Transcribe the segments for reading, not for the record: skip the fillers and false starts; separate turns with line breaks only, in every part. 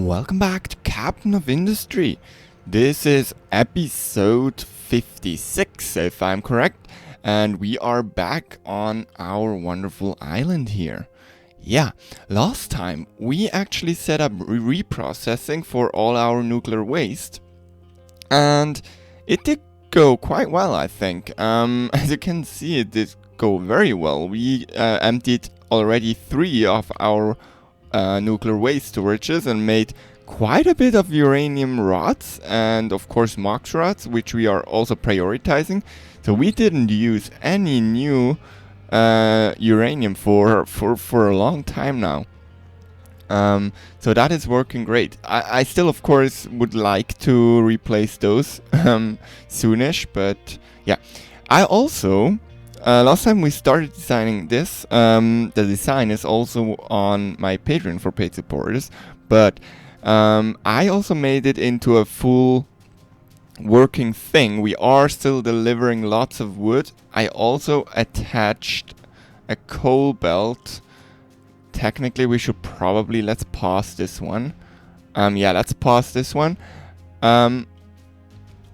Welcome back to Captain of Industry. This is episode 56, if I'm correct, and we are back on our wonderful island here. Yeah, last time we actually set up reprocessing for all our nuclear waste, and it did go quite well, I think. As you can see, it did go very well. We emptied already 3 of our nuclear waste storages and made quite a bit of uranium rods and of course MOX rods, which we are also prioritizing. So we didn't use any new uranium for a long time now. So that is working great. I still of course would like to replace those soonish, but yeah. I also last time we started designing this, the design is also on my Patreon for paid supporters, but I also made it into a full working thing. We are still delivering lots of wood. I also attached a coal belt. Technically we should probably, let's pause this one. Yeah, let's pause this one.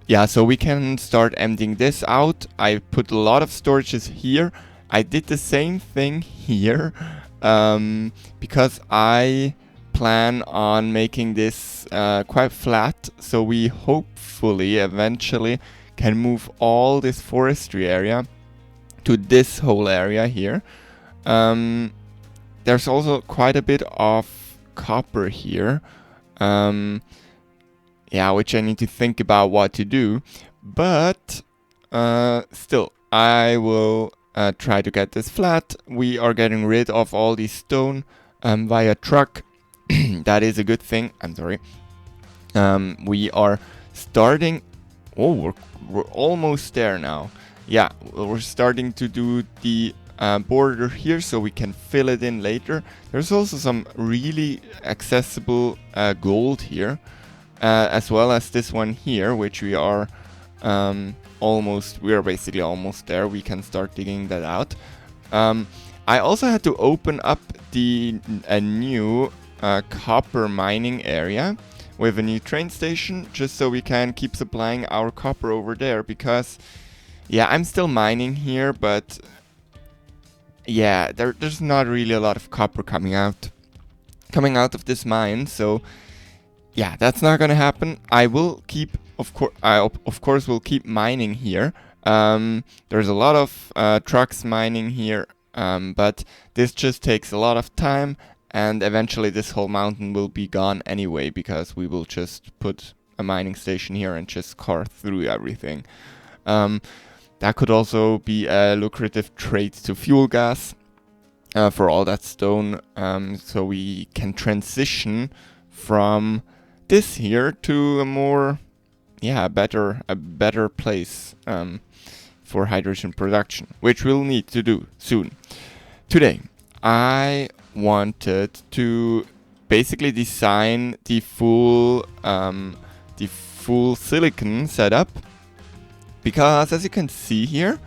Yeah, so we can start emptying this out. I put a lot of storages here. I did the same thing here because I plan on making this quite flat. So we hopefully eventually can move all this forestry area to this whole area here. There's also quite a bit of copper here. Yeah, which I need to think about what to do, but still, I will try to get this flat. We are getting rid of all these stone via truck. That is a good thing. I'm sorry. We are starting. Oh, we're almost there now. Yeah, we're starting to do the border here so we can fill it in later. There's also some really accessible gold here. As well as this one here, which we are basically almost there. We can start digging that out. I also had to open up a new copper mining area with a new train station, just so we can keep supplying our copper over there, because yeah, I'm still mining here, but yeah, there's not really a lot of copper coming out of this mine, so yeah, that's not gonna happen. I will keep, of course, will keep mining here. There's a lot of trucks mining here, but this just takes a lot of time, and eventually this whole mountain will be gone anyway, because we will just put a mining station here and just car through everything. That could also be a lucrative trade to fuel gas for all that stone, so we can transition from this here to a more, a better place for hydrogen production, which we'll need to do soon. Today, I wanted to basically design the full silicon setup, because as you can see here,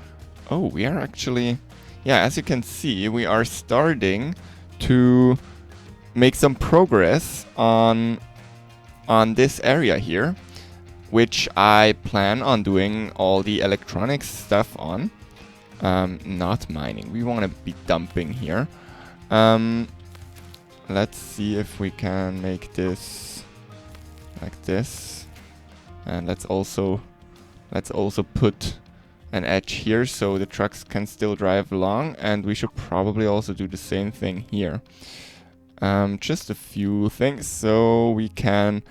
we are actually, as you can see, we are starting to make some progress on this area here, which I plan on doing all the electronics stuff on. Not mining, we want to be dumping here. Let's see if we can make this like this, and let's also put an edge here so the trucks can still drive along, and we should probably also do the same thing here. Just a few things so we can,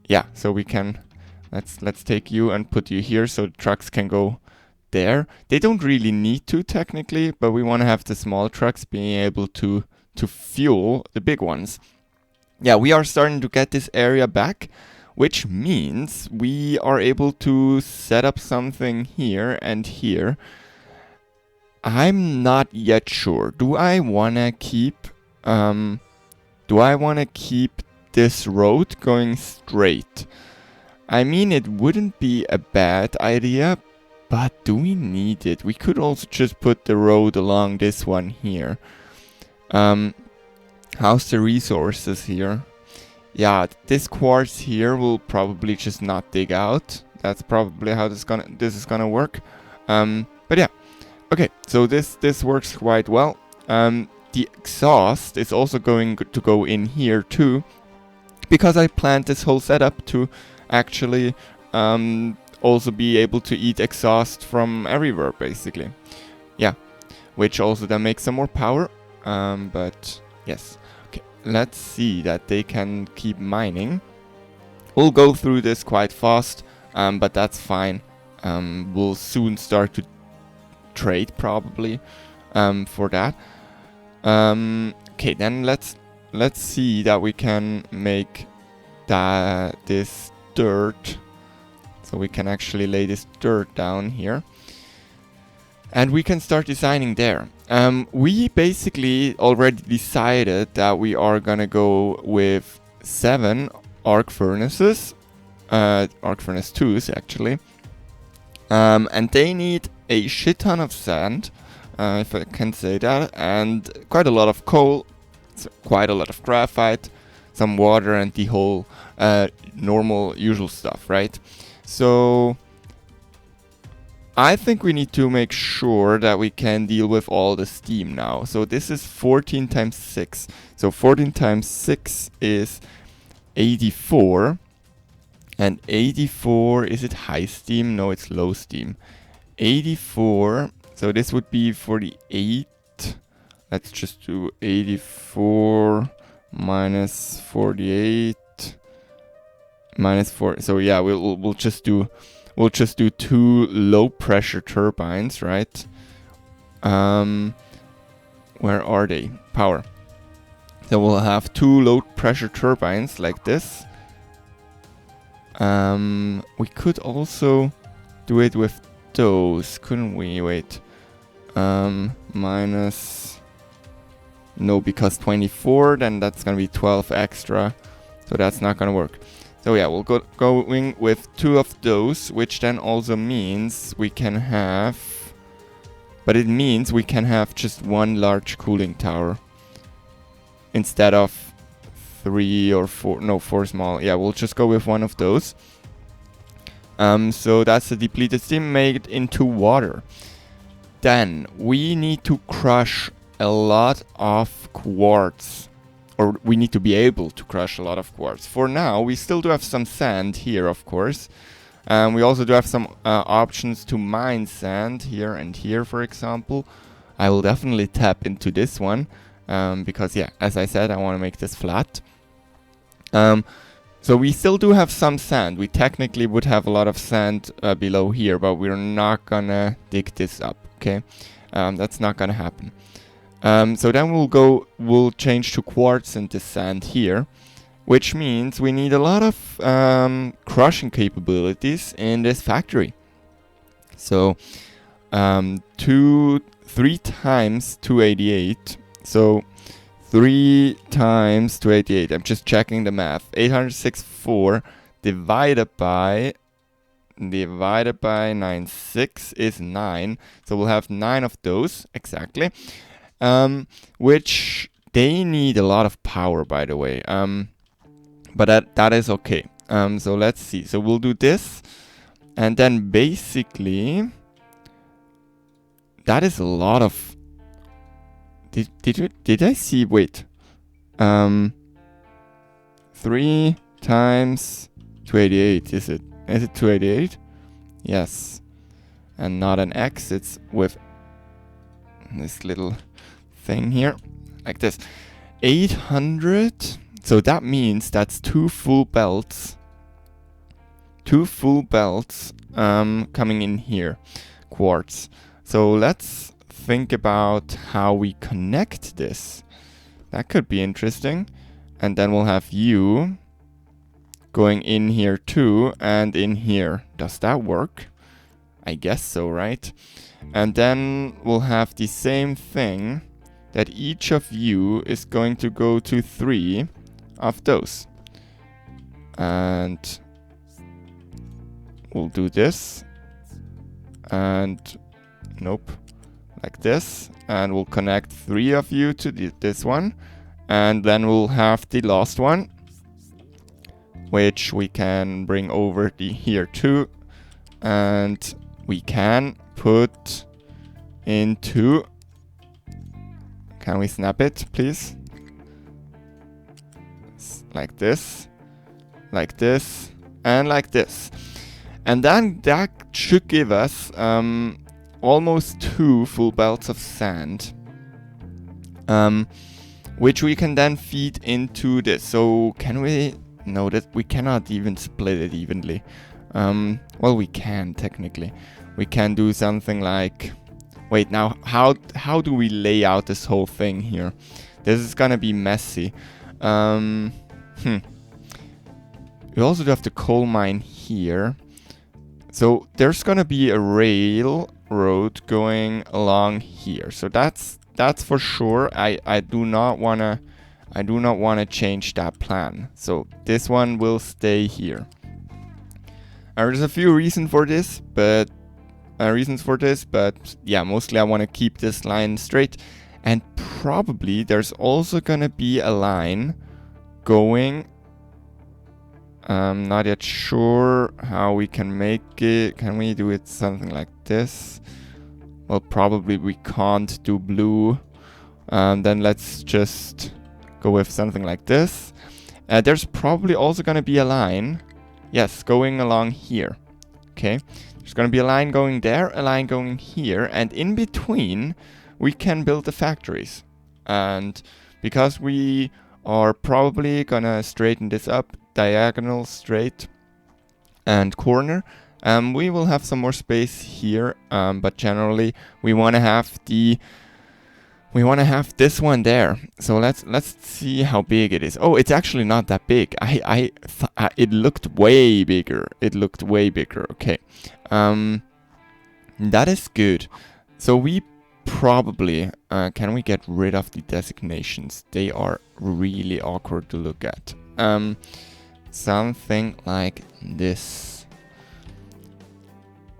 let's take you and put you here so the trucks can go there. They don't really need to technically, but we want to have the small trucks being able to fuel the big ones. Yeah, we are starting to get this area back, which means we are able to set up something here and here. I'm not yet sure. Do I want to keep this road going straight? I mean, it wouldn't be a bad idea, but do we need it? We could also just put the road along this one here. How's the resources here? yeah, this quartz here will probably just not dig out. That's probably how this is gonna work. But yeah, okay. So this works quite well. The exhaust is also going to go in here too, because I planned this whole setup to actually also be able to eat exhaust from everywhere, basically. Yeah, which also then makes some more power. But yes. Okay, let's see that they can keep mining. We'll go through this quite fast, but that's fine. We'll soon start to trade probably for that. Okay, then let's see that we can make this dirt, so we can actually lay this dirt down here, and we can start designing there. We basically already decided that we are gonna go with 7 arc furnaces, arc furnace 2s actually, and they need a shit ton of sand, if I can say that, and quite a lot of coal, quite a lot of graphite, some water, and the whole normal usual stuff, right? So I think we need to make sure that we can deal with all the steam now. So this is 14 times 6. So 14 times 6 is 84. And 84, is it high steam? No, it's low steam. 84, so this would be 48. Let's just do 84 minus 48 minus 4. So yeah, we'll just do 2 low pressure turbines, right? Where are they? Power. So we'll have 2 low pressure turbines like this. We could also do it with those, couldn't we? Wait. Minus... No, because 24, then that's gonna be 12 extra. So that's not gonna work. So yeah, we'll going with 2 of those, which then also means we can have... But it means we can have just 1 large cooling tower instead of 3 or 4, no, 4 small. Yeah, we'll just go with 1 of those. So that's the depleted steam made into water. Then we need to crush a lot of quartz, or we need to be able to crush a lot of quartz. For now, we still do have some sand here, of course. We also do have some options to mine sand here and here, for example. I will definitely tap into this one, because yeah, as I said, I want to make this flat. So we still do have some sand. We technically would have a lot of sand below here, but we're not gonna dig this up, okay? That's not gonna happen. So then we'll change to quartz and this sand here, which means we need a lot of crushing capabilities in this factory. So 3 times 288. So 3 times 288. I'm just checking the math. 864 divided by 96 is 9. So we'll have 9 of those exactly. Which they need a lot of power, by the way. But that is okay. So let's see. So we'll do this, and then basically that is a lot of. Did I see? Wait. 3 times 288. Is it 288? Yes. And not an X. It's with this little thing here, like this. 800. So that means that's 2 full belts. 2 full belts coming in here. Quartz. So let's think about how we connect this. That could be interesting. And then we'll have you going in here too, and in here. Does that work? I guess so, right? And then we'll have the same thing, that each of you is going to go to 3 of those. And we'll do this. And nope. Like this. And we'll connect 3 of you to this one. And then we'll have the last one. which we can bring over here too. And we can put into... Can we snap it, please? Like this, and like this. And then that should give us almost 2 full belts of sand, which we can then feed into this. So can we... No, that we cannot even split it evenly. Well, we can technically. We can do something like... Wait, now how do we lay out this whole thing here? This is gonna be messy. We also do have the coal mine here. So there's gonna be a railroad going along here. So that's for sure. I do not wanna change that plan. So this one will stay here. There's a few reasons for this, but yeah, mostly I want to keep this line straight. And probably there's also gonna be a line going... not yet sure how we can make it. Can we do it something like this? Well, probably we can't do blue. Then let's just go with something like this. There's probably also gonna be a line, yes, going along here. Okay, there's gonna be a line going there, a line going here, and in between we can build the factories. And because we are probably gonna straighten this up, diagonal, straight, and corner, we will have some more space here, but generally we want to have this one there. So let's see how big it is. Oh, it's actually not that big. It looked way bigger. Okay, that is good. So we probably can we get rid of the designations? They are really awkward to look at. Something like this.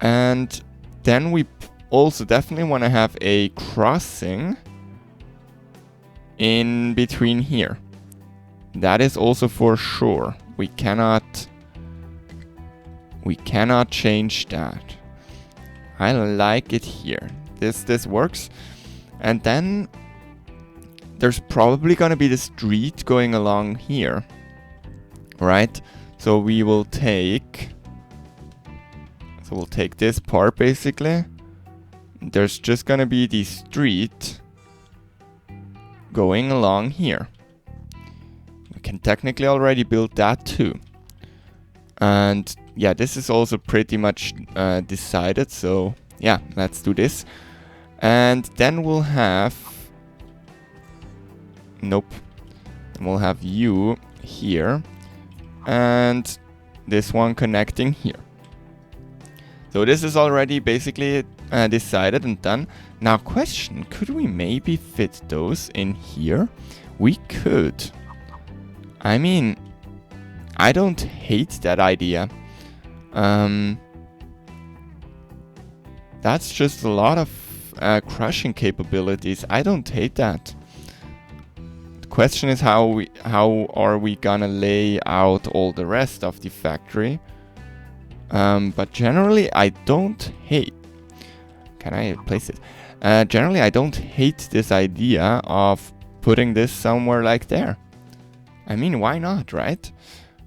And then we also definitely want to have a crossing in between here. That is also for sure. We cannot change that. I like it here. This works. And then there's probably gonna be the street going along here, right? So we'll take this part basically. There's just gonna be the street going along here. We can technically already build that too. And yeah, this is also pretty much decided. So yeah, let's do this. And then we'll have... Nope. We'll have you here. And this one connecting here. So this is already basically decided and done. Now question, could we maybe fit those in here? We could. I mean, I don't hate that idea. That's just a lot of crushing capabilities. I don't hate that. The question is how are we gonna lay out all the rest of the factory? But generally I don't hate... Can I place it? Generally I don't hate this idea of putting this somewhere like there. I mean, why not, right?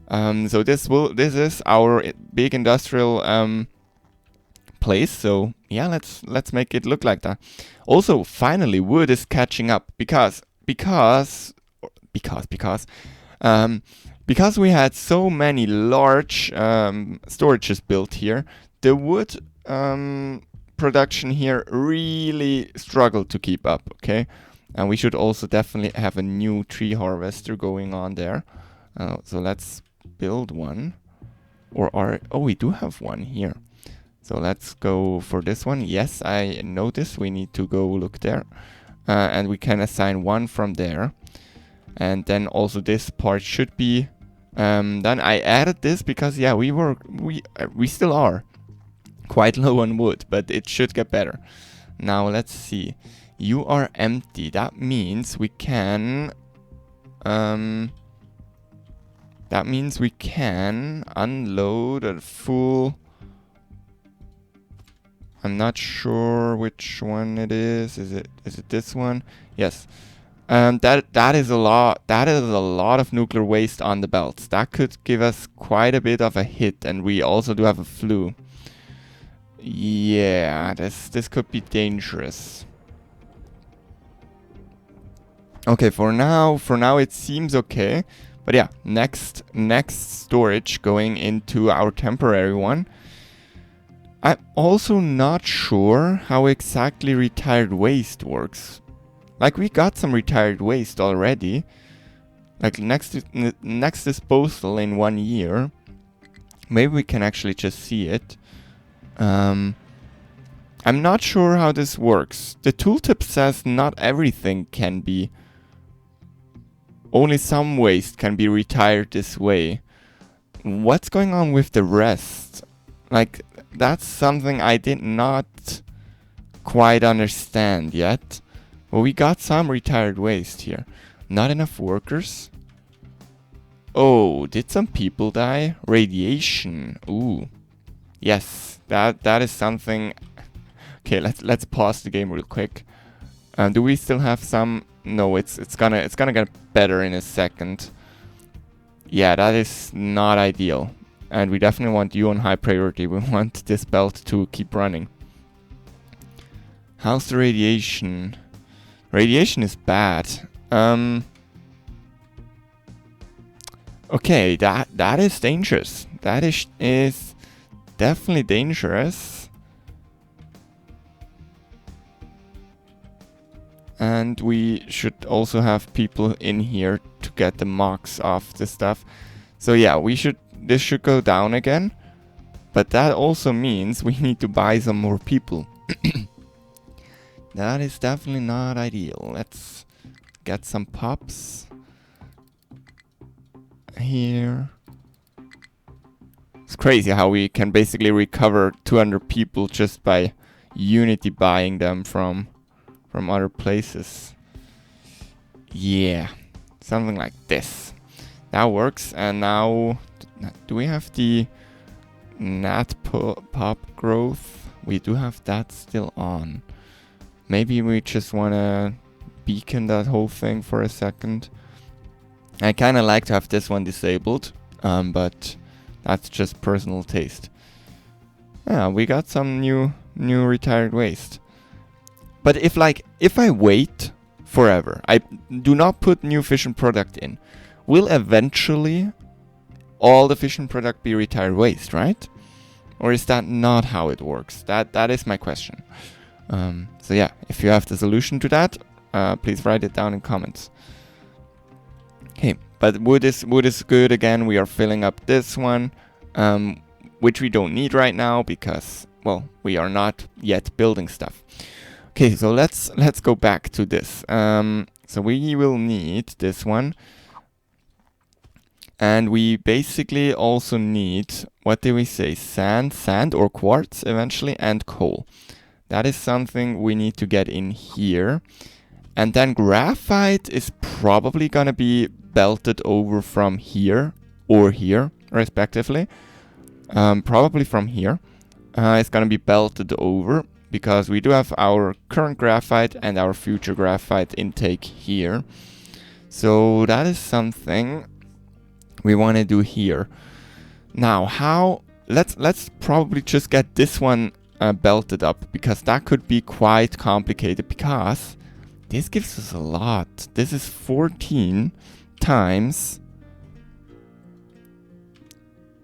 So this is our big industrial place. So yeah, let's make it look like that. Also, finally, wood is catching up because we had so many large storages built here. The wood production here really struggled to keep up. Okay, and we should also definitely have a new tree harvester going on there. So let's build one. Oh, we do have one here. So let's go for this one. Yes, I noticed we need to go look there. And we can assign one from there. And then also this part should be done. I added this because yeah, we still are quite low on wood, but it should get better. Now let's see. You are empty. That means we can That means we can unload a full... I'm not sure which one it is. Is it this one? Yes. That is a lot. That is a lot of nuclear waste on the belts. That could give us quite a bit of a hit, and we also do have a flu. Yeah, this could be dangerous. Okay, for now it seems okay. But yeah, next storage going into our temporary one. I'm also not sure how exactly retired waste works. Like, we got some retired waste already. Like, next disposal in 1 year. Maybe we can actually just see it. I'm not sure how this works. The tooltip says not everything can be... Only some waste can be retired this way. What's going on with the rest? Like, that's something I did not quite understand yet. Well, we got some retired waste here. Not enough workers. Oh, did some people die? Radiation. Ooh. Yes, that is something. Okay, let's pause the game real quick. Do we still have some? No, it's gonna get better in a second. Yeah, that is not ideal. And we definitely want you on high priority. We want this belt to keep running. How's the radiation? Radiation is bad. Okay, that is dangerous. That is definitely dangerous. And we should also have people in here to get the mocks off the stuff. So yeah, this should go down again. But that also means we need to buy some more people. That is definitely not ideal. Let's get some pops here. It's crazy how we can basically recover 200 people just by Unity buying them from other places. Yeah, something like this. That works. And now, do we have the nat pop growth? We do have that still on. Maybe we just want to beacon that whole thing for a second. I kind of like to have this one disabled, but that's just personal taste. Yeah, we got some new retired waste. But if I wait forever, I do not put new fission product in, will eventually all the fission product be retired waste, right? Or is that not how it works? That is my question. So yeah, if you have the solution to that, please write it down in comments. Okay, but wood is good. Again, we are filling up this one, which we don't need right now because, well, we are not yet building stuff. Okay, so let's go back to this. So we will need this one. And we basically also need, what did we say? Sand or quartz eventually, and coal. That is something we need to get in here. And then graphite is probably going to be belted over from here or here, respectively. Probably from here. It's going to be belted over because we do have our current graphite and our future graphite intake here. So that is something we want to do here. Now, how? Let's probably just get this one belted up, because that could be quite complicated, because this gives us a lot. This is 14 times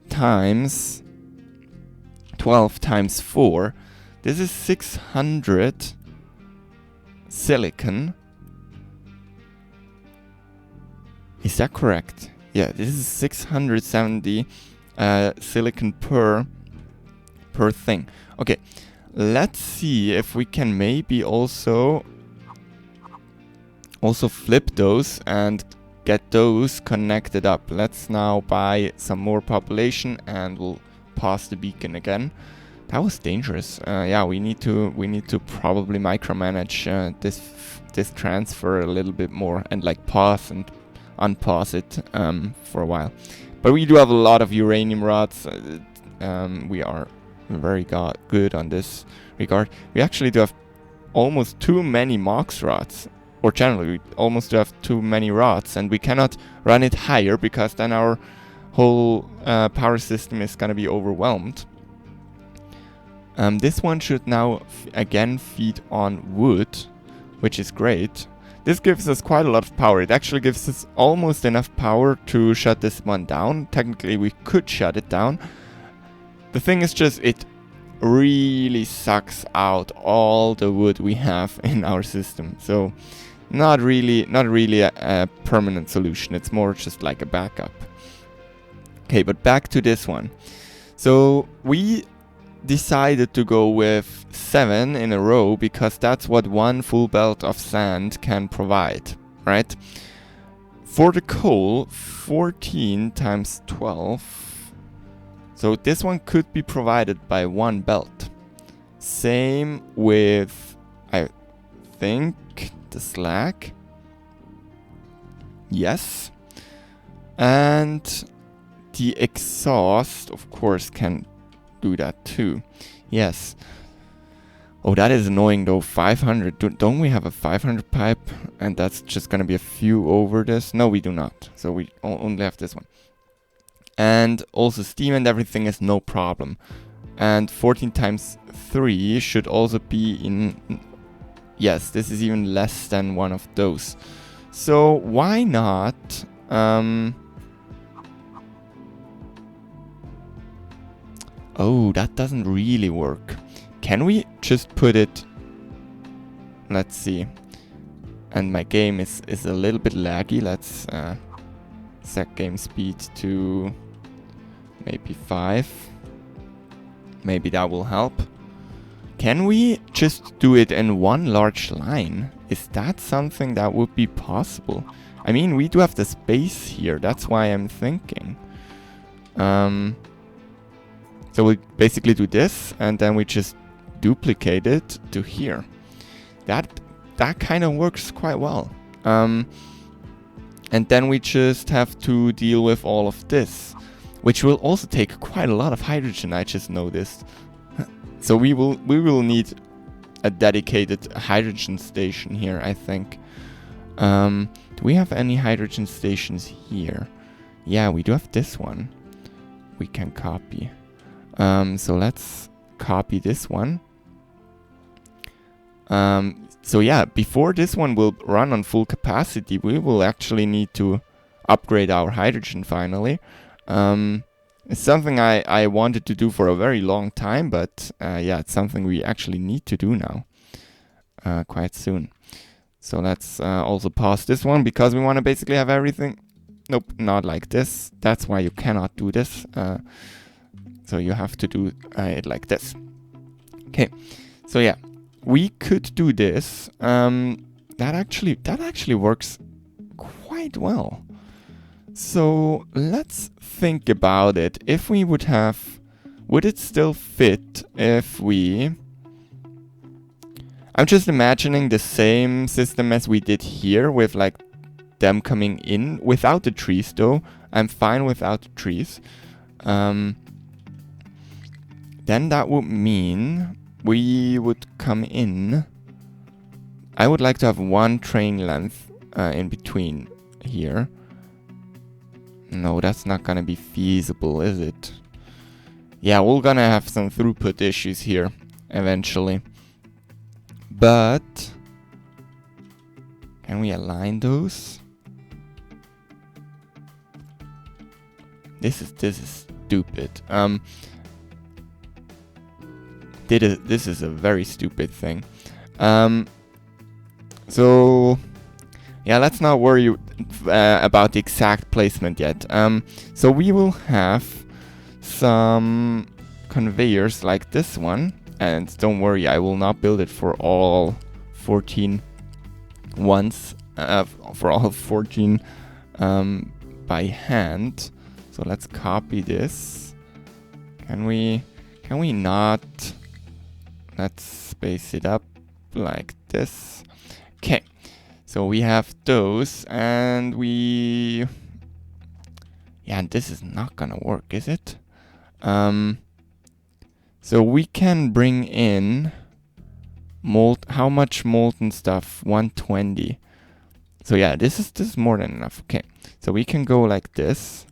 12 times 4. This is 600 silicon. Is that correct? Yeah, this is 670 silicon per thing. Okay, let's see if we can maybe also flip those and get those connected up. Let's now buy some more population and we'll pause the beacon again. That was dangerous. Yeah, we need to probably micromanage this transfer a little bit more and like pause and unpause it for a while. But we do have a lot of uranium rods. We are very good on this regard. We actually do have almost too many MOX rods. Or generally, we almost do have too many rods. And we cannot run it higher because then our whole power system is going to be overwhelmed. This one should now again feed on wood, which is great. This gives us quite a lot of power. It actually gives us almost enough power to shut this one down. Technically, we could shut it down. The thing is just, it really sucks out all the wood we have in our system. So, not really a permanent solution. It's more just like a backup. Okay, but back to this one. So, we decided to go with 7 in a row because that's what one full belt of sand can provide, right? For the coal, 14 times 12. So this one could be provided by one belt. Same with, I think, the slag. Yes. And the exhaust, of course, can do that too. Yes. Oh, that is annoying though. 500. Don't we have a 500 pipe? And that's just gonna be a few over this. No, we do not. So we only have this one. And also steam and everything is no problem. And 14 times 3 should also be in... Yes, this is even less than one of those. So why not... Oh, that doesn't really work. Can we just put it... Let's see. And my game is a little bit laggy. Let's set game speed to maybe 5. Maybe that will help. Can we just do it in one large line? Is that something that would be possible? I mean, we do have the space here. That's why I'm thinking. So we basically do this, and then we just duplicate it to here. That kind of works quite well. And then we just have to deal with all of this, which will also take quite a lot of hydrogen, I just noticed. So we will need a dedicated hydrogen station here, I think. Do we have any hydrogen stations here? Yeah, we do have this one. We can copy. So let's copy this one. So yeah, before this one will run on full capacity, we will actually need to upgrade our hydrogen finally. It's something I wanted to do for a very long time, but yeah, it's something we actually need to do now. Quite soon. So let's also pause this one because we want to basically have everything. Nope, not like this. That's why you cannot do this. So you have to do it like this. Okay, so yeah, we could do this. That actually works quite well. So let's think about it. If we would it still fit if we... I'm just imagining the same system as we did here with like them coming in without the trees though. I'm fine without the trees. Then that would mean we would come in. I would like to have one train length in between here. No, that's not gonna be feasible, is it? Yeah, we're gonna have some throughput issues here eventually. But can we align those? This is stupid. This is a very stupid thing. So yeah, let's not worry about the exact placement yet. So we will have some conveyors like this one. And don't worry, I will not build it for all 14 ones, for all 14 by hand. So let's copy this. Can we not? Let's space it up like this. Okay, so we have those, and yeah, Yeah, this is not gonna work, is it? So we can bring in how much molten stuff? 120. So yeah, this is more than enough. Okay, so we can go like this.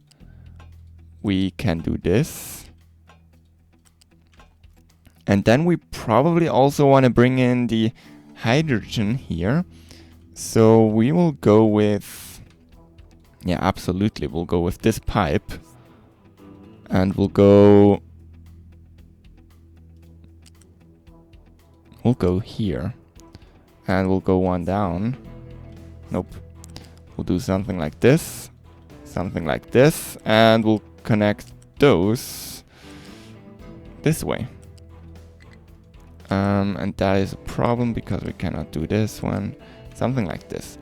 We can do this. And then we probably also want to bring in the hydrogen here. So we will go with, yeah, absolutely, we'll go with this pipe. And we'll go here. And we'll go one down. Nope. We'll do something like this. Something like this. And we'll connect those this way. And that is a problem because we cannot do this one. Something like this.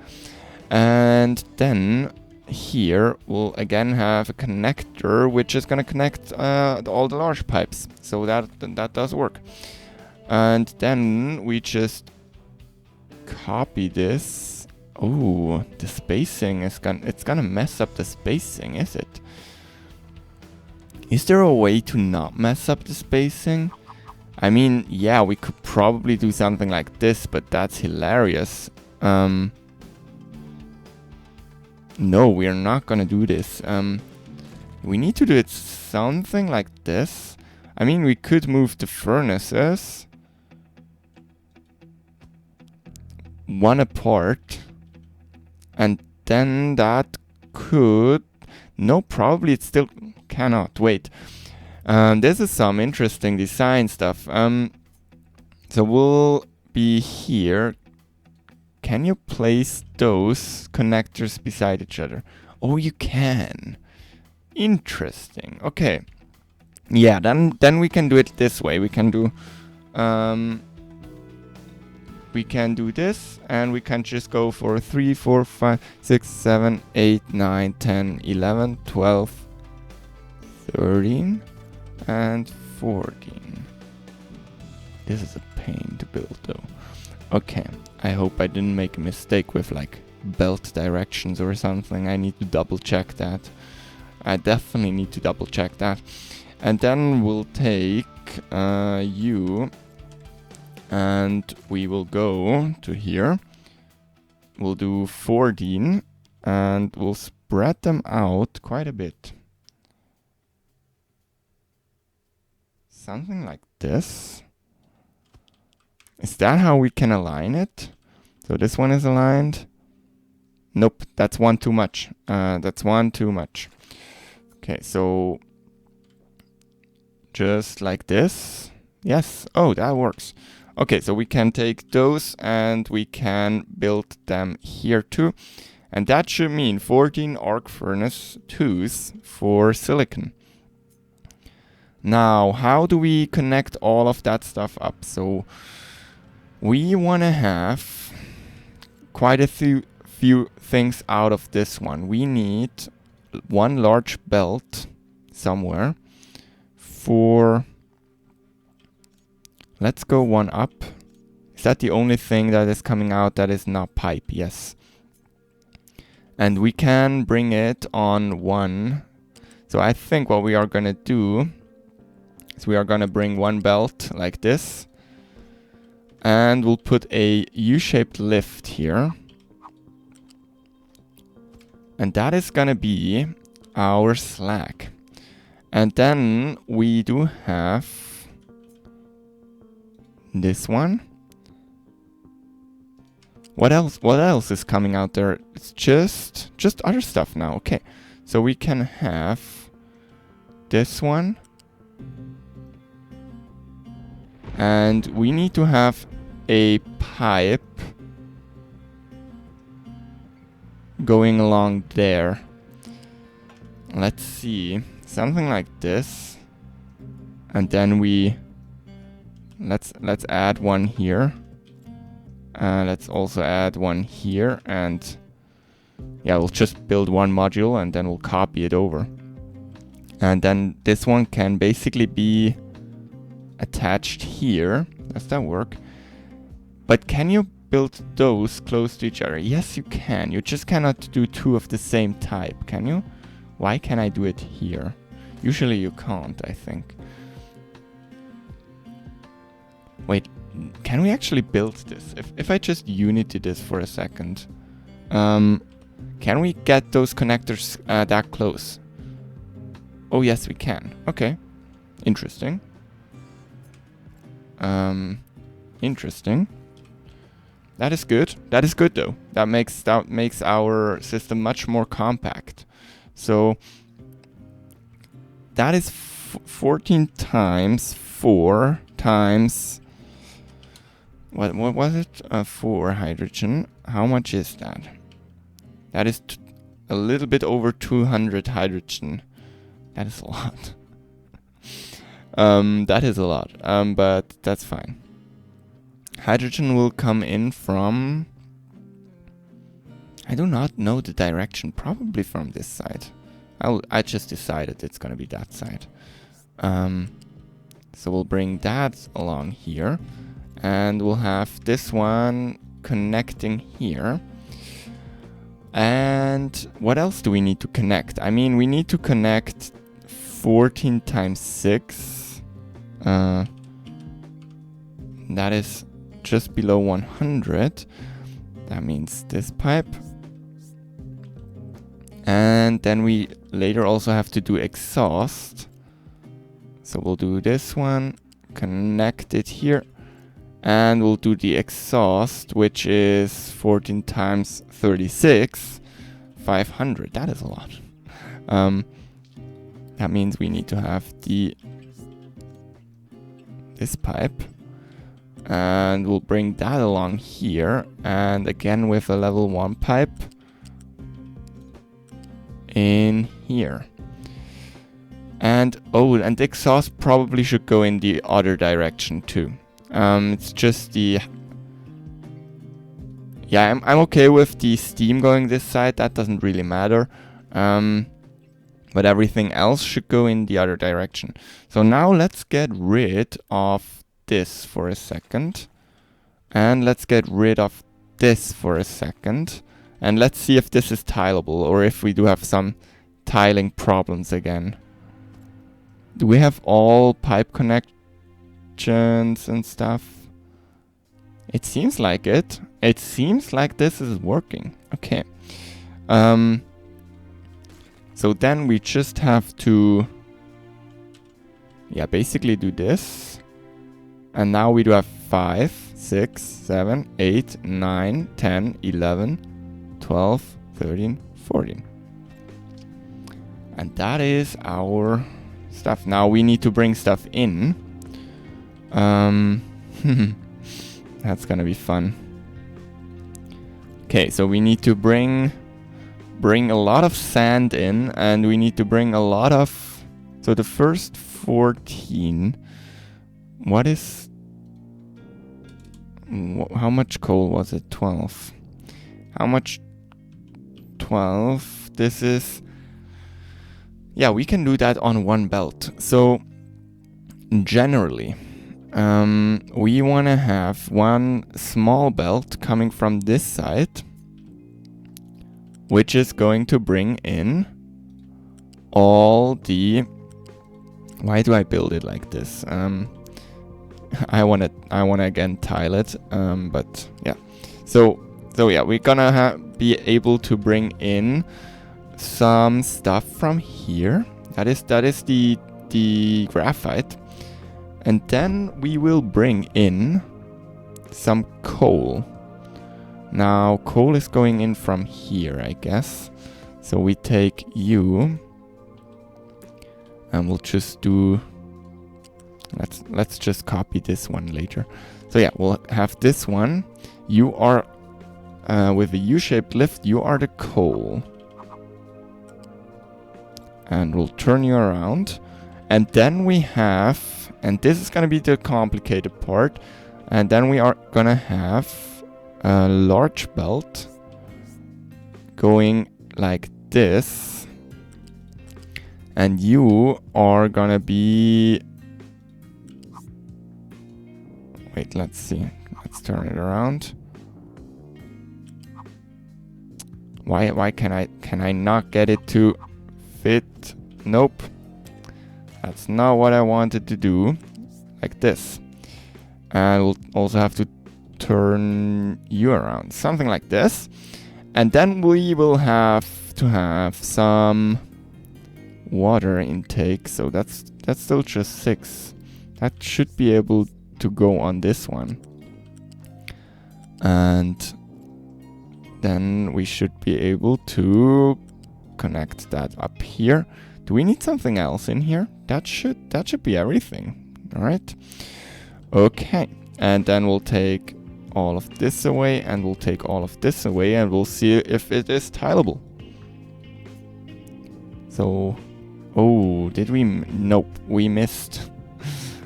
And then here we'll again have a connector which is going to connect all the large pipes. So that does work. And then we just copy this. Oh, the spacing is it's gonna mess up the spacing, is it? Is there a way to not mess up the spacing? I mean, yeah, we could probably do something like this, but that's hilarious. No, we are not gonna do this. We need to do it something like this. I mean, we could move the furnaces one apart, and then that could... No, probably it still cannot. Wait. This is some interesting design stuff. So we'll be here. Can you place those connectors beside each other? Oh, you can. Interesting. Okay. Yeah, then we can do it this way. We can do this, and we can just go for 3, 4, 5, 6, 7, 8, 9, 10, 11, 12, 13, and 14. This is a pain to build though. Okay, I hope I didn't make a mistake with like belt directions or something. I need to double check that. I definitely need to double check that. And then we'll take you, and we will go to here. We'll do 14, and we'll spread them out quite a bit. Something like this. Is that how we can align it? So this one is aligned. Nope, that's one too much. That's one too much. Okay, so just like this. Yes. Oh, that works. Okay, so we can take those and we can build them here too. And that should mean 14 arc furnace 2s for silicon. Now, how do we connect all of that stuff up? So we want to have quite a few things out of this one. We need one large belt somewhere for... Let's go one up. Is that the only thing that is coming out that is not pipe? Yes. And we can bring it on one. So I think what we are going to do is we are going to bring one belt like this. And we'll put a U-shaped lift here. And that is going to be our slack. And then we do have this one. What else? What else is coming out there? It's just other stuff now. Okay. So we can have this one. And we need to have a pipe going along there. Let's see. Something like this. And then let's add one here. Let's also add one here, and yeah, we'll just build one module and then we'll copy it over. And then this one can basically be attached here. Does that work? But can you build those close to each other? Yes, you can. You just cannot do two of the same type, can you? Why can I do it here? Usually you can't, I think. Wait, can we actually build this? If I just unity this for a second, can we get those connectors that close? Oh yes, we can. Okay, interesting. Interesting. That is good. That is good though. That makes our system much more compact. So that is 14 times 4 times. What was it? 4 hydrogen. How much is that? That is a little bit over 200 hydrogen. That is a lot. That is a lot. But that's fine. Hydrogen will come in from... I do not know the direction. Probably from this side. I just decided it's gonna be that side. So we'll bring that along here. And we'll have this one connecting here. And what else do we need to connect? I mean, we need to connect 14 times 6. That is just below 100. That means this pipe. And then we later also have to do exhaust. So we'll do this one, connect it here. And we'll do the exhaust, which is 14 times 36, 500. That is a lot. That means we need to have this pipe. And we'll bring that along here. And again with a level 1 pipe in here. And the exhaust probably should go in the other direction too. It's just the... Yeah, I'm okay with the steam going this side. That doesn't really matter. But everything else should go in the other direction. So now let's get rid of this for a second. And let's get rid of this for a second. And let's see if this is tileable or if we do have some tiling problems again. Do we have all pipe connections and stuff? It seems like it. It seems like this is working. Okay. So then we just have to basically do this. And now we do have 5, 6, 7, 8, 9, 10, 11, 12, 13, 14. And that is our stuff. Now we need to bring stuff in. That's gonna be fun. Okay, so we need to bring a lot of sand in, and we need to bring a lot of... So the first 14... What is... How much coal was it? 12. How much? 12. This is... Yeah, we can do that on one belt. So, generally... we want to have one small belt coming from this side, which is going to bring in all the... Why do I build it like this? I wanna again tile it, but yeah. So yeah, we're gonna be able to bring in some stuff from here. That is the graphite. And then we will bring in some coal. Now, coal is going in from here, I guess. So we take you. And we'll just do... Let's just copy this one later. So yeah, we'll have this one. You are... with a U-shaped lift, you are the coal. And we'll turn you around. And then we have... And this is going to be the complicated part. And then we are going to have a large belt going like this. And you are going to be... Wait, let's see. Let's turn it around. Why can I not get it to fit. Nope. That's not what I wanted to do. Like this. And we'll also have to turn you around. Something like this. And then we will have to have some water intake. So that's still just 6. That should be able to go on this one. And then we should be able to connect that up here. Do we need something else in here? That should be everything. All right. Okay. And then we'll take all of this away, and we'll take all of this away, and we'll see if it is tileable. So, oh, did we? Nope, we missed.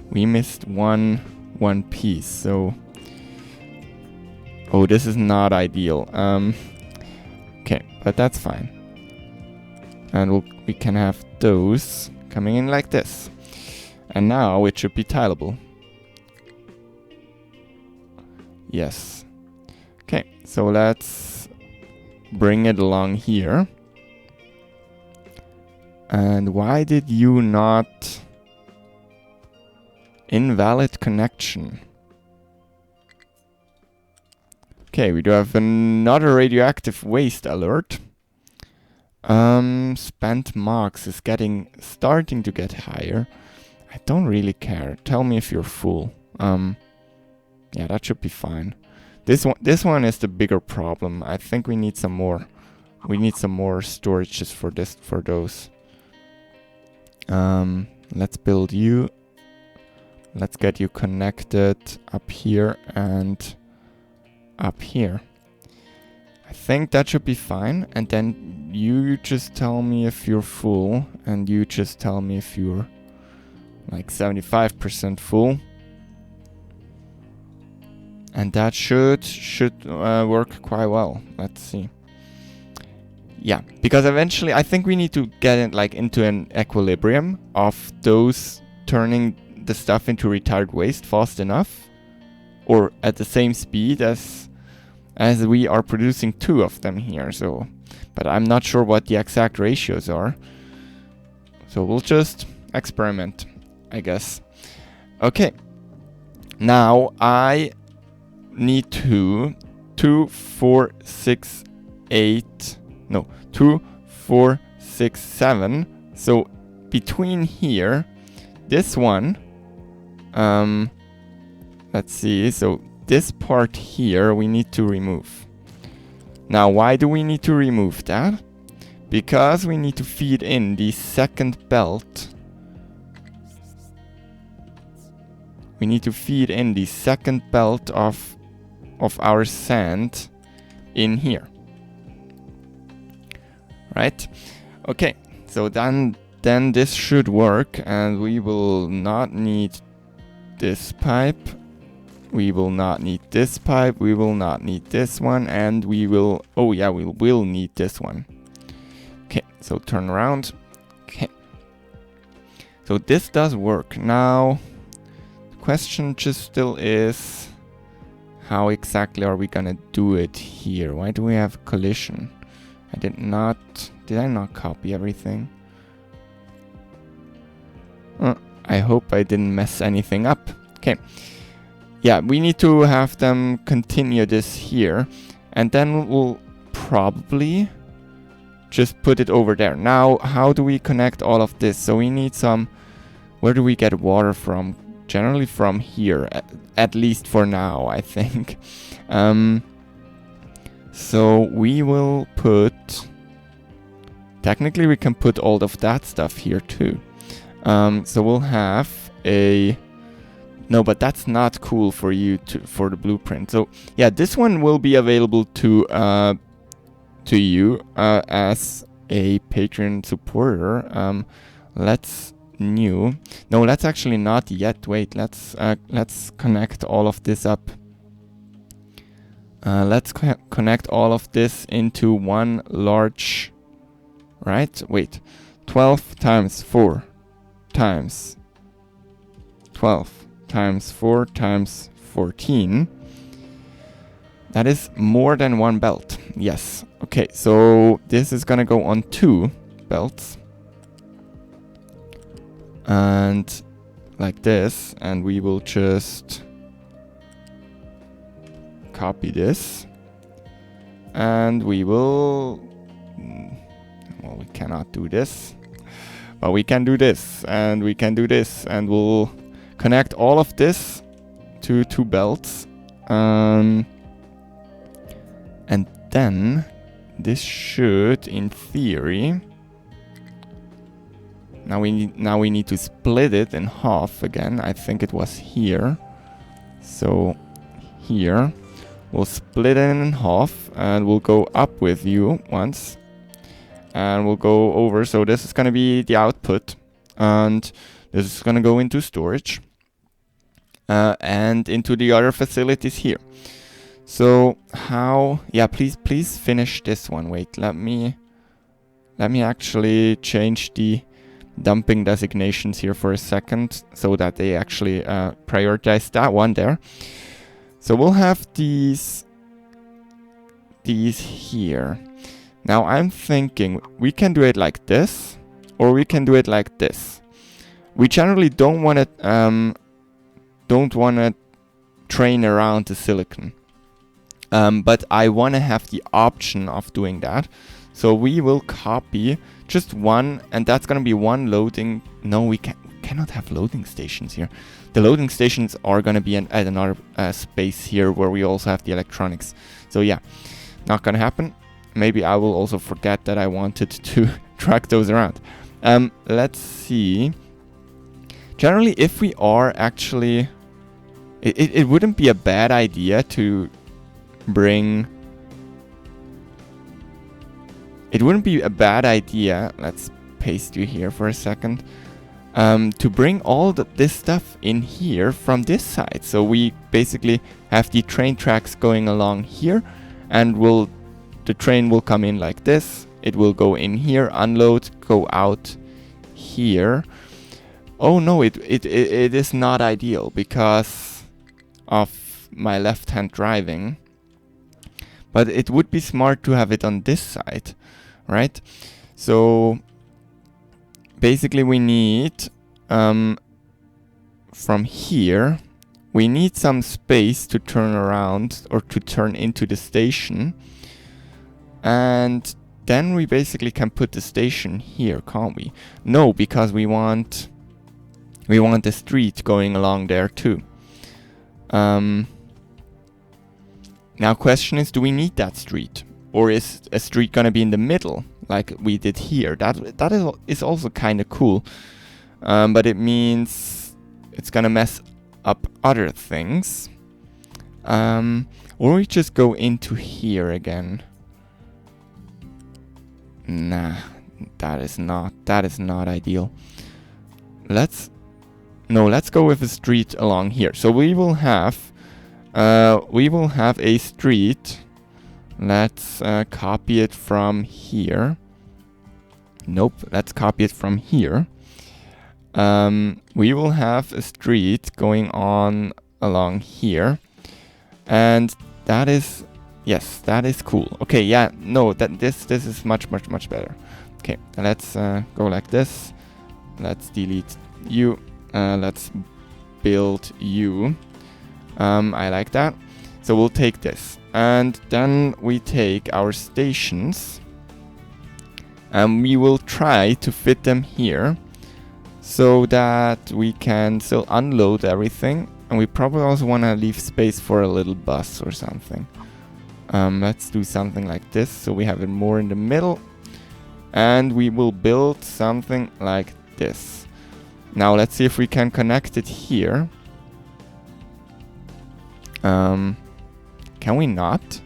We missed one piece. So, oh, this is not ideal. Okay, but that's fine. And we can have those coming in like this. And now it should be tileable. Yes. Okay, so let's bring it along here. And why did you not... Invalid connection. Okay, we do have another radioactive waste alert. Spent marks is starting to get higher. I don't really care. Tell me if you're full. Yeah, that should be fine. This one is the bigger problem. I think we need some more. We need some more storages for those. Let's build you. Let's get you connected up here and up here. I think that should be fine. And then you just tell me if you're full, and you just tell me if you're like 75% full. And that should work quite well. Let's see. Yeah, because eventually I think we need to get it like into an equilibrium of those turning the stuff into retired waste fast enough, or at the same speed as we are producing 2 of them here. So, but I'm not sure what the exact ratios are. So we'll just experiment, I guess. Okay. Now I need 2, 4, 6, 8. No, 2, 4, 6, 7. So between here, this one, let's see. So this part here we need to remove. Now, why do we need to remove that? Because we need to feed in the second belt. We need to feed in the second belt of our sand in here. Right? Okay, so then this should work, and we will not need this pipe. We will not need this pipe. We will not need this one, and we will... Oh yeah, we will need this one. Okay, so turn around. Okay. So this does work. Now, the question just still is... How exactly are we gonna do it here? Why do we have collision? Did I not copy everything? I hope I didn't mess anything up. Okay. Yeah, we need to have them continue this here. And then we'll probably just put it over there. Now, how do we connect all of this? So we need some... Where do we get water from? Generally from here. At least for now, I think. So we will put... Technically, we can put all of that stuff here too. So we'll have a... No, but that's not cool for you for the blueprint. So yeah, this one will be available to you as a Patreon supporter. Let's new. No, let's actually not yet. Wait, let's connect all of this up. Let's connect all of this into one large... Right? Wait. 12 times 4 times 12 times 4 times 14. That is more than one belt. Yes. Okay, so this is gonna go on 2 belts. and like this, and we will just copy this, and we will, well, we cannot do this, but we can do this, and we can do this, and we'll connect all of this to two belts, and then this should, in theory, now we need to split it in half again. I think it was here, so here we'll split it in half, and we'll go up with you once, and we'll go over. So this is going to be the output, and this is going to go into storage, and into the other facilities here. So how, yeah, please finish this one. Wait, let me actually change the dumping designations here for a second, so that they actually prioritize that one there. So we'll have these here. Now I'm thinking we can do it like this, or we can do it like this. We generally don't want to train around the silicon, but I want to have the option of doing that. So we will copy just one, and that's going to be one loading. No, we cannot have loading stations here. The loading stations are going to be at another space here where we also have the electronics. So yeah, not going to happen. Maybe I will also forget that I wanted to track those around. Let's see. Generally, if we are actually, it wouldn't be a bad idea to bring. It wouldn't be a bad idea. Let's paste you here for a second. To bring all this stuff in here from this side. So we basically have the train tracks going along here, and the train will come in like this. It will go in here, unload, go out here. Oh no, it is not ideal because of my left-hand driving. But it would be smart to have it on this side, right? So basically we need, from here, we need some space to turn around or to turn into the station. And then we basically can put the station here, can't we? No, because we want the street going along there too. Now question is, do we need that street? Or is a street gonna be in the middle, like we did here? That is also kind of cool. But it means it's gonna mess up other things. Or we just go into here again. Nah, that is not ideal. Let's go with a street along here. So we will have a street. Let's copy it from here. Nope, let's copy it from here. We will have a street going on along here, and that is, yes, that is cool. Okay, yeah, no, this is much better. Okay, let's go like this. Let's delete you. Let's build you. I like that. So we'll take this, and then we take our stations, and we will try to fit them here so that we can still unload everything. And we probably also want to leave space for a little bus or something. Let's do something like this so we have it more in the middle, and we will build something like this. Now let's see if we can connect it here. Can we not?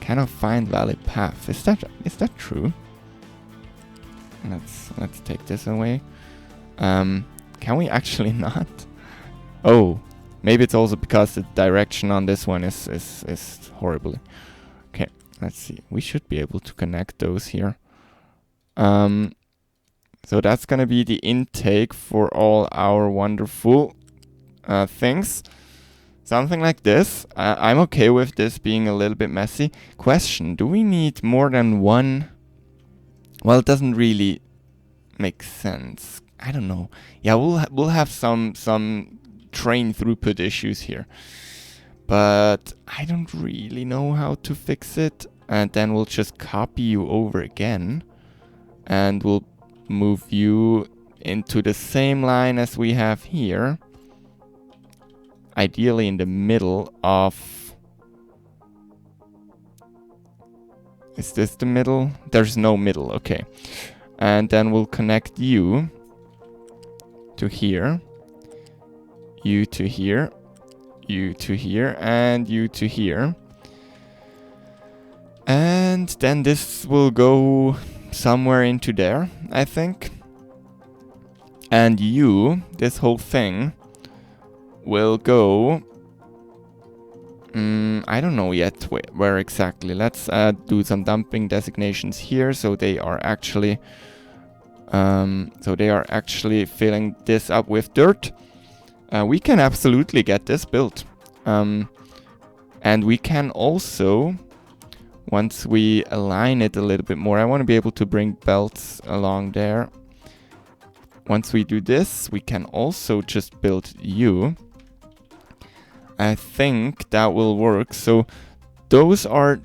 Cannot find valid path. Is that true? Let's take this away. Can we actually not? Oh, maybe it's also because the direction on this one is horrible. Okay, let's see. We should be able to connect those here. So that's gonna be the intake for all our wonderful things. Something like this. I'm okay with this being a little bit messy. Question, do we need more than one? Well, it doesn't really make sense. I don't know. Yeah, we'll have some train throughput issues here, but I don't really know how to fix it. And then we'll just copy you over again, and we'll move you into the same line as we have here. Ideally in the middle of... Is this the middle? There's no middle, okay. And then we'll connect you to here, you to here, you to here, and you to here. And then this will go somewhere into there, I think. And you, this whole thing, will go... I don't know yet where exactly. Let's do some dumping designations here, so they are actually... filling this up with dirt. We can absolutely get this built. And we can also, once we align it a little bit more, I want to be able to bring belts along there. Once we do this, we can also just build you. I think that will work. So those are...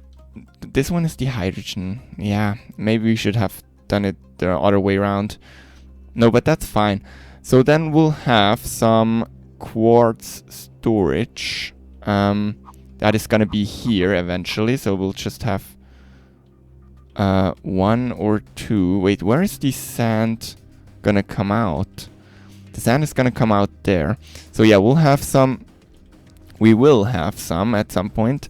This one is the hydrogen. Yeah, maybe we should have done it the other way around. No, but that's fine. So then we'll have some quartz storage. That is gonna be here eventually. So we'll just have 1 or 2. Wait, where is the sand gonna come out? The sand is gonna come out there. So yeah, we'll have some... We will have some at some point.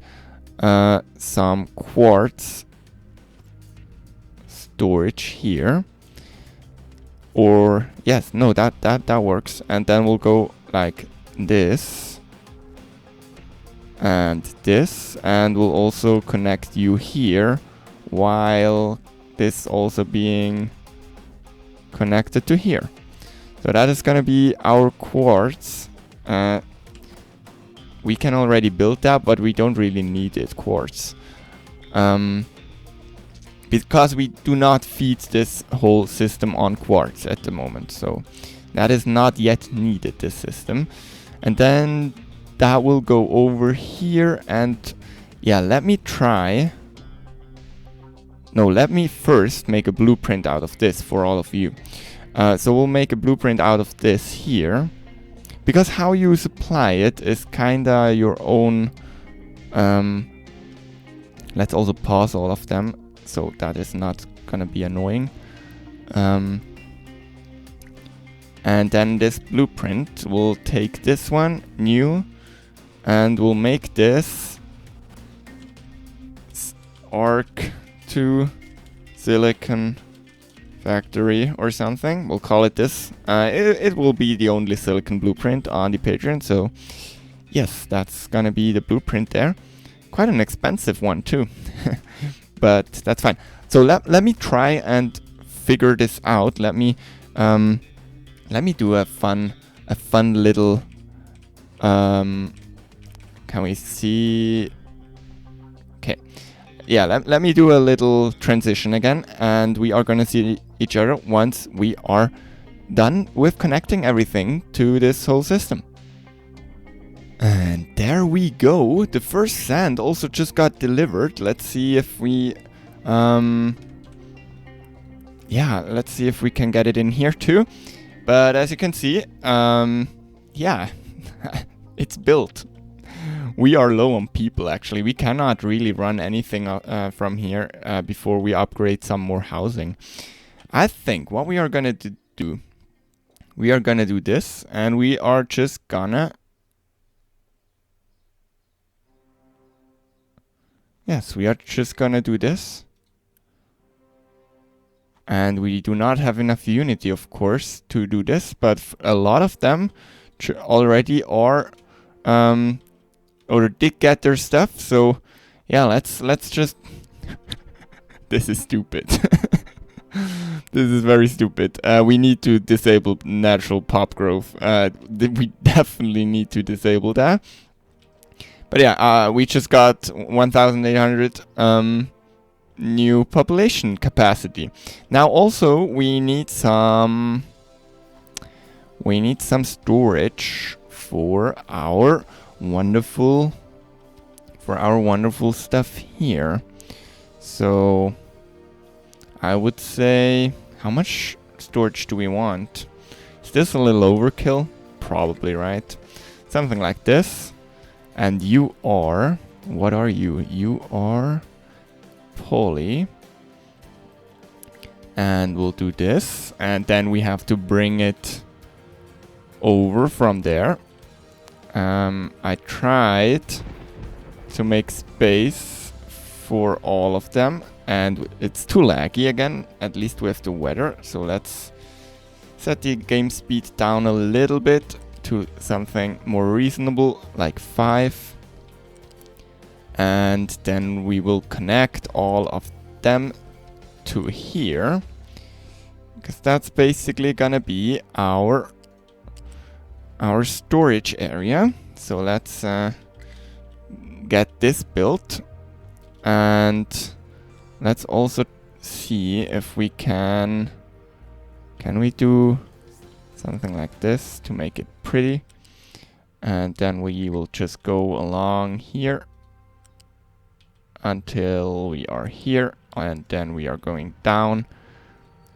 Some quartz storage here. Or yes, no, that works. And then we'll go like this and this, and we'll also connect you here, while this also being connected to here. So that is gonna be our quartz. We can already build that, but we don't really need it, quartz. Because we do not feed this whole system on quartz at the moment. So that is not yet needed, this system. And then that will go over here. And yeah, let me try. No, let me first make a blueprint out of this for all of you. So we'll make a blueprint out of this here. Because how you supply it is kinda your own... let's also pause all of them, so that is not gonna be annoying. And then this blueprint will take this one, new, and we'll make this Arc II silicon factory or something. We'll call it this. It will be the only silicon blueprint on the Patreon, so yes, that's gonna be the blueprint there. Quite an expensive one too. But that's fine. So let me try and figure this out. Let me do a fun little can we see? Okay. Yeah, let me do a little transition again, and we are gonna see each other once we are done with connecting everything to this whole system. And there we go. The first sand also just got delivered. Let's see if we yeah, let's see if we can get it in here too. But as you can see, yeah, it's built. We are low on people, actually. We cannot really run anything from here before we upgrade some more housing. I think what we are gonna do, we are gonna do this, and we are just gonna... Yes, we are just gonna do this. And we do not have enough unity, of course, to do this, but a lot of them already are... or did get their stuff, so yeah, let's just... This is stupid. This is very stupid. We need to disable natural pop growth. We definitely need to disable that. But yeah, we just got 1,800 new population capacity. Now also we need some we need some storage for our wonderful stuff here. So I would say, how much storage do we want? Is this a little overkill? Probably, right? Something like this. And you are, what are you? You are poly. And we'll do this. And then we have to bring it over from there. I tried to make space for all of them, and it's too laggy again, at least with the weather. So let's set the game speed down a little bit to something more reasonable, like 5. And then we will connect all of them to here, because that's basically gonna be our storage area. So let's get this built, and let's also see if we can we do something like this to make it pretty. And then we will just go along here until we are here, and then we are going down.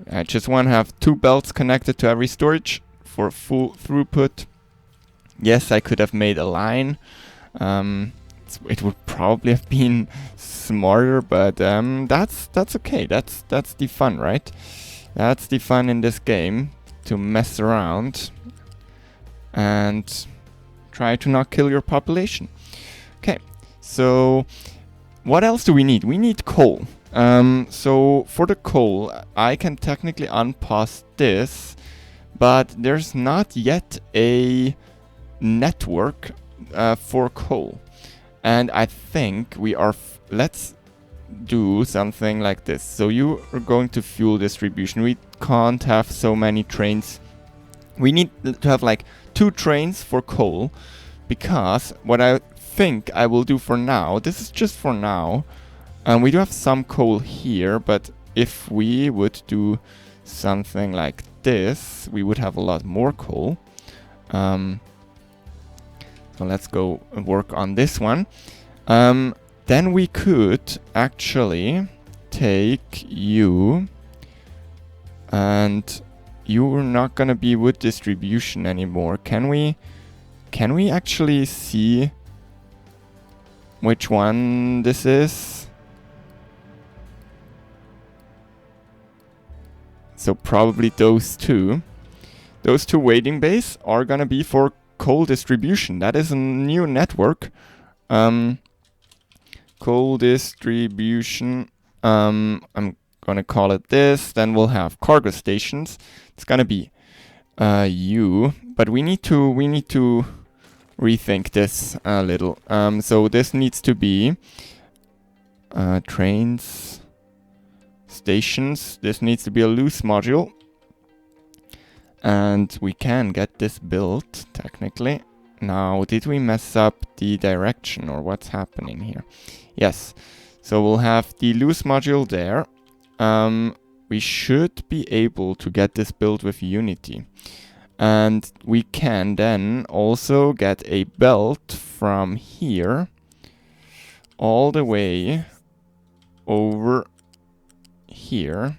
I just want to have 2 belts connected to every storage for full throughput. Yes, I could have made a line. It would probably have been smarter, but that's okay. That's the fun, right? That's the fun in this game, to mess around and try to not kill your population. Okay, so what else do we need? We need coal. So for the coal, I can technically unpause this, but there's not yet a network for coal. And I think we are, let's do something like this. So you are going to fuel distribution. We can't have so many trains. We need to have like 2 trains for coal, because what I think I will do for now, this is just for now, we do have some coal here, but if we would do something like this, we would have a lot more coal. So let's go work on this one. Then we could actually take you, and you're not gonna be wood distribution anymore. Can we actually see which one this is? So probably those two. Those 2 waiting bays are gonna be for coal distribution. That is a new network. Coal distribution. I'm gonna call it this. Then we'll have cargo stations. It's gonna be you, but we need to rethink this a little. So this needs to be trains, stations. This needs to be a loose module. And we can get this built, technically. Now, did we mess up the direction, or what's happening here? Yes. So we'll have the loose module there. We should be able to get this built with Unity. And we can then also get a belt from here all the way over here.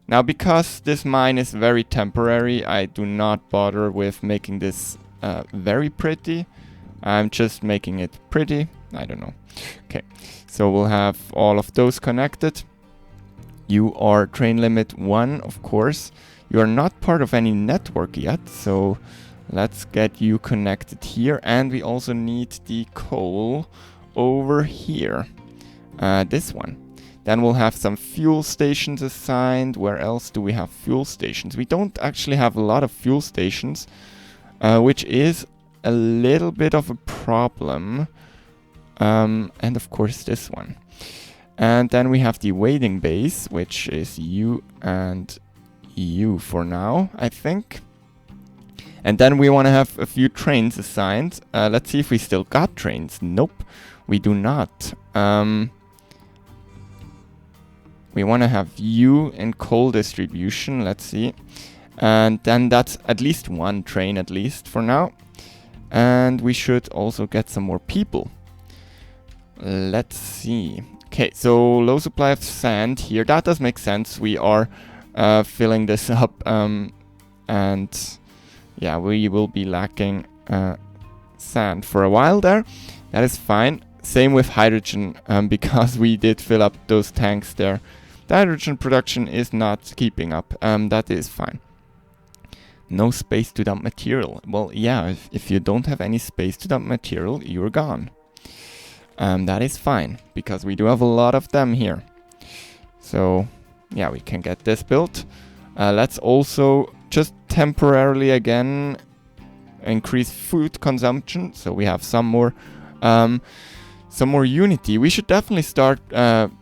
Now, because this mine is very temporary, I do not bother with making this very pretty. I'm just making it pretty. I don't know. Okay, so we'll have all of those connected. You are train limit 1, of course. You are not part of any network yet, so let's get you connected here. And we also need the coal over here. This one. Then we'll have some fuel stations assigned. Where else do we have fuel stations? We don't actually have a lot of fuel stations, which is a little bit of a problem. And of course this one. And then we have the waiting base, which is you and you for now, I think. And then we want to have a few trains assigned. Let's see if we still got trains. Nope, we do not. We want to have you in coal distribution. Let's see. And then that's at least one train at least for now. And we should also get some more people. Let's see. Okay, so low supply of sand here. That does make sense. We are filling this up. And yeah, we will be lacking sand for a while there. That is fine. Same with hydrogen, because we did fill up those tanks there. The hydrogen production is not keeping up. That is fine. No space to dump material. Well, yeah, if you don't have any space to dump material, you're gone. That is fine, because we do have a lot of them here. So, yeah, we can get this built. Let's also just temporarily again increase food consumption, so we have some more unity. We should definitely start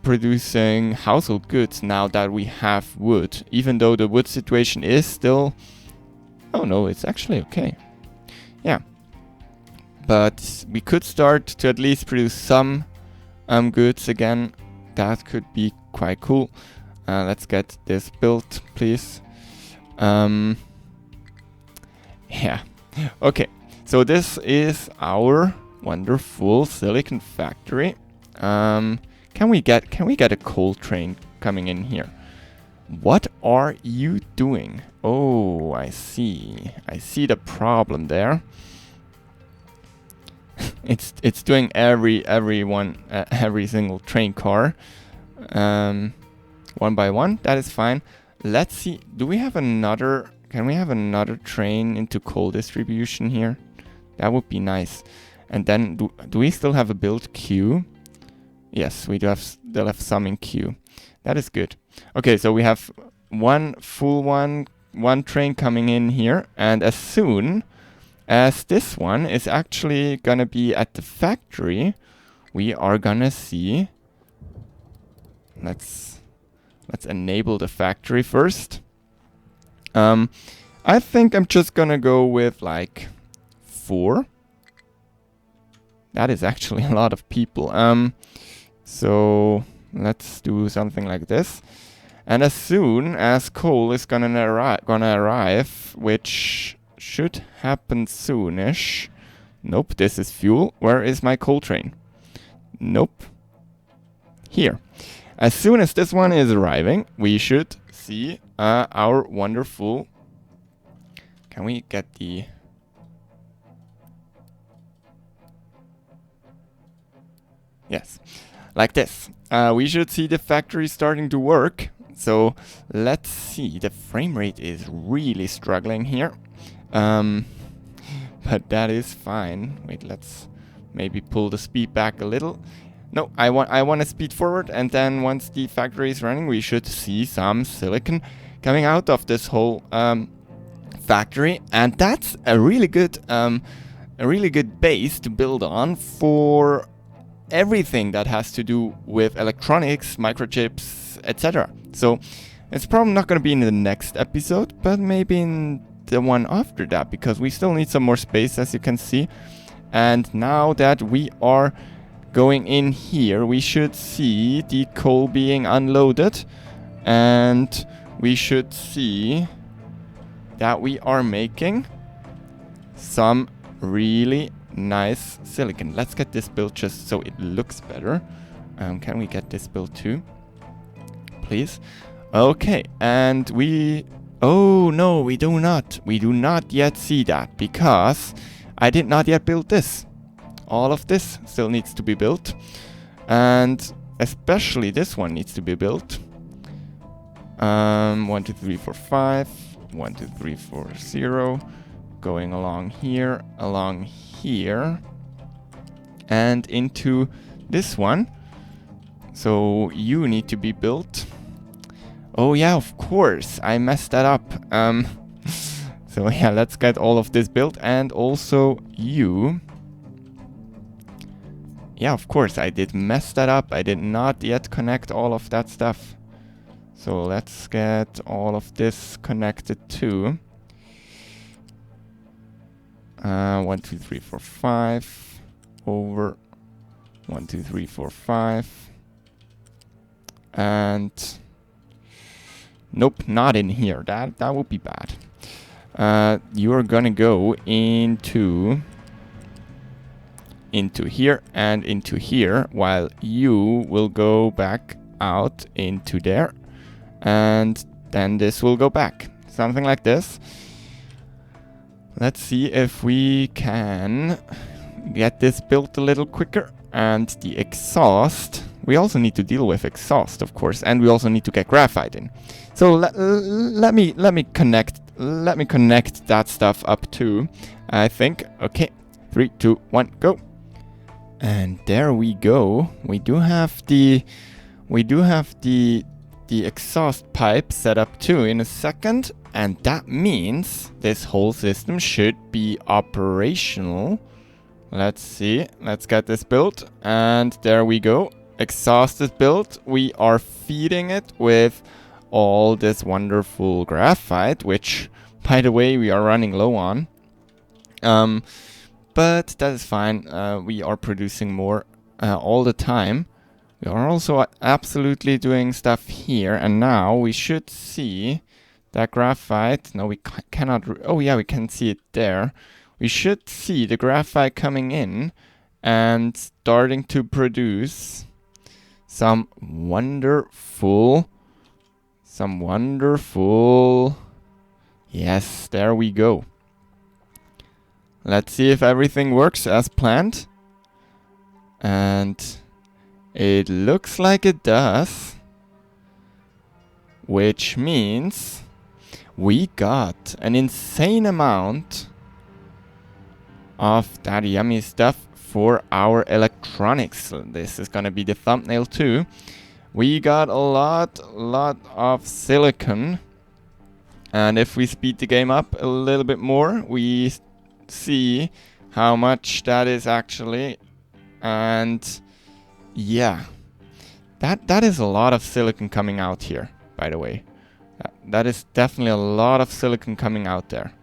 producing household goods now that we have wood, even though the wood situation is still... Oh no, it's actually okay. Yeah. But we could start to at least produce some goods again. That could be quite cool. Let's get this built, please. Yeah. Okay. So this is our wonderful silicon factory. Can we get a coal train coming in here? What are you doing? Oh, I see. I see the problem there. It's doing every single train car, one by one. That is fine. Let's see. Do we have another? Can we have another train into coal distribution here? That would be nice. And then do we still have a build queue? Yes, we do have still have some in queue. That is good. Okay, so we have one train coming in here, and as soon as this one is actually gonna be at the factory, we are gonna see. Let's enable the factory first. I think I'm just gonna go with like 4. That is actually a lot of people. So let's do something like this. And as soon as coal is gonna arrive, which should happen soonish. Nope, this is fuel. Where is my coal train? Nope. Here. As soon as this one is arriving, we should see our wonderful... Can we get the... Yes. Like this. We should see the factory starting to work. So let's see. The frame rate is really struggling here. But that is fine. Wait, let's maybe pull the speed back a little. No, I want to speed forward, and then once the factory is running, we should see some silicon coming out of this whole factory, and that's a really good base to build on for everything that has to do with electronics, microchips, etc. So it's probably not going to be in the next episode, but maybe in the one after that, because we still need some more space, as you can see. And now that we are going in here, we should see the coal being unloaded, and we should see that we are making some really nice silicon. Let's get this built just so it looks better. Can we get this built too? Please. Okay, and we... Oh no, we do not. We do not yet see that, because I did not yet build this. All of this still needs to be built, and especially this one needs to be built. 1, 2, 3, 4, 5. 1, 2, 3, 4, 0. Going along here, and into this one. So you need to be built. Oh yeah, of course, I messed that up. So yeah, let's get all of this built, and also you. Yeah, of course, I did mess that up. I did not yet connect all of that stuff. So let's get all of this connected too. 1, 2, 3, 4, 5. Over 1, 2, 3, 4, 5. And nope, not in here. That would be bad. you are gonna go into here and into here, while you will go back out into there, and then this will go back. Something like this. Let's see if we can get this built a little quicker. And the exhaust, we also need to deal with exhaust, of course, and we also need to get graphite in. So let me connect that stuff up too, I think. Okay, 3, 2, 1, go. And there we go. We do have the exhaust pipe set up too in a second, and that means this whole system should be operational. Let's see. Let's get this built, and there we go. Exhaust is built. We are feeding it with all this wonderful graphite, which, by the way, we are running low on. But that is fine. We are producing more all the time. We are also absolutely doing stuff here, and now we should see that graphite. No, we cannot. Oh yeah, we can see it there. We should see the graphite coming in and starting to produce some wonderful. Yes, there we go. Let's see if everything works as planned. And it looks like it does. Which means we got an insane amount of that yummy stuff for our electronics. This is gonna be the thumbnail too. We got a lot of silicon. And if we speed the game up a little bit more, we see how much that is actually. And yeah, that is a lot of silicon coming out here, by the way. That is definitely a lot of silicon coming out there.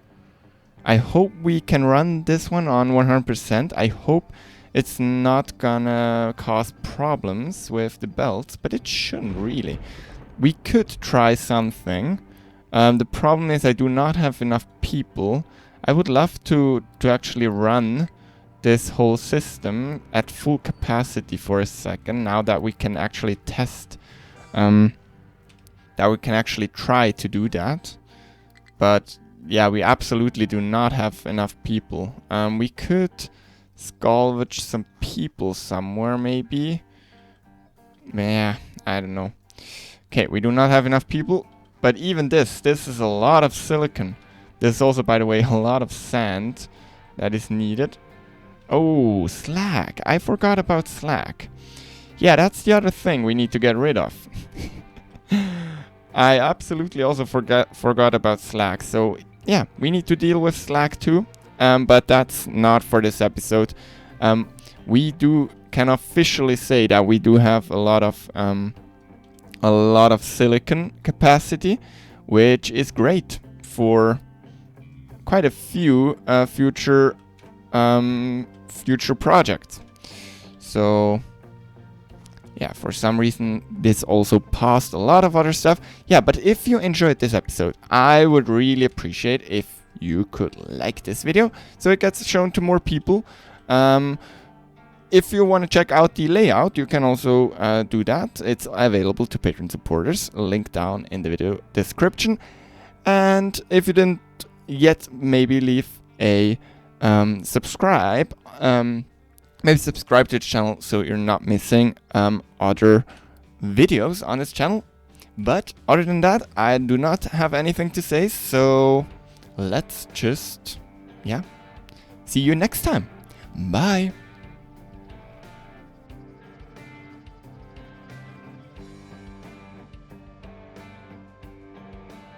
I hope we can run this one on 100%. I hope it's not gonna cause problems with the belts, but it shouldn't really. We could try something. The problem is I do not have enough people. I would love to actually run this whole system at full capacity for a second, now that we can actually test, that we can actually try to do that. But yeah, we absolutely do not have enough people. We could salvage some people somewhere, maybe. Yeah, I don't know. Okay, we do not have enough people, but even this is a lot of silicon. There's also, by the way, a lot of sand that is needed. Oh, slag. I forgot about slag. Yeah, that's the other thing we need to get rid of. I absolutely also forgot about slag. So, yeah, we need to deal with slag too. But that's not for this episode. We can officially say that we do have a lot of silicon capacity, which is great for quite a few future projects. So yeah, for some reason this also paused a lot of other stuff. Yeah, but if you enjoyed this episode, I would really appreciate if you could like this video so it gets shown to more people. If you want to check out the layout, you can also do that. It's available to Patreon supporters. Link down in the video description. And if you didn't yet, maybe leave a subscribe. Maybe subscribe to the channel so you're not missing other videos on this channel. But other than that, I do not have anything to say. So let's just, yeah, see you next time. Bye.